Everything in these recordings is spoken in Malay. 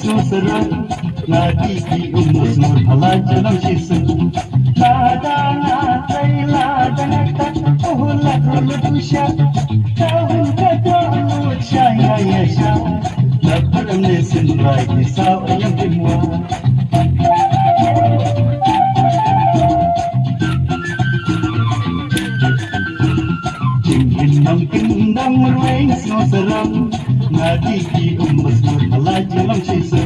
susara Nadi ki umus nur hala jalam shisu Lada na tay lada na ta Uhula hulu tusha Tahun kata ulu chaya yasha Laparam ne sinrai kisau ayam dimwa Indang indang merweng seram Nadi ki umus nur hala jalam shisu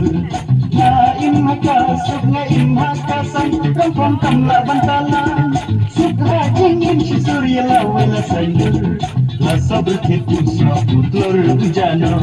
Na imhaka sukna imhakasan Rampam kamla bantalan Sukha jingin shisurya lawela sayur La sabr khitus na putur ujana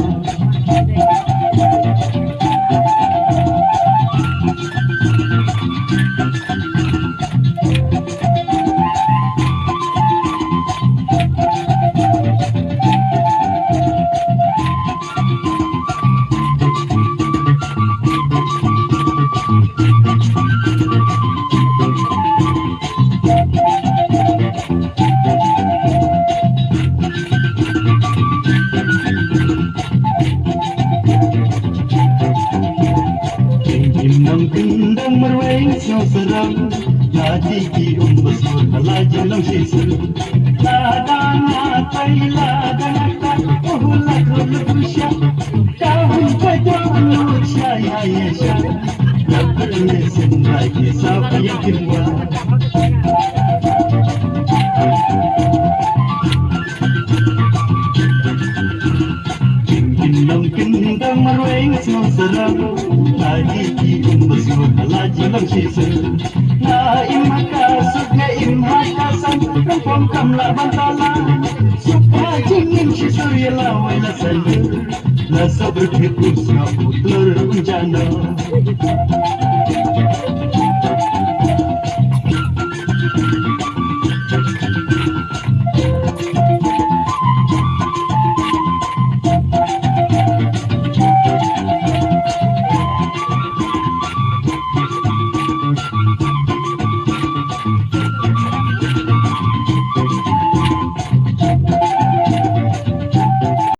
Indang merweng seram Nadi ki umbas nur hala jalam shisu Ladana tay ladana ta Uhula hulu tusha Tahun kata ulu chaya yasha Laparam ne sinrai kisau ayam dimwa Indang merweng seram Nadi ki umbas nur hala jalam shisu Na imhaka sukna imhakasan Rampam kamla bantalan Sukha jingin shisurya lawela sayur La sabr khitus na putur ujana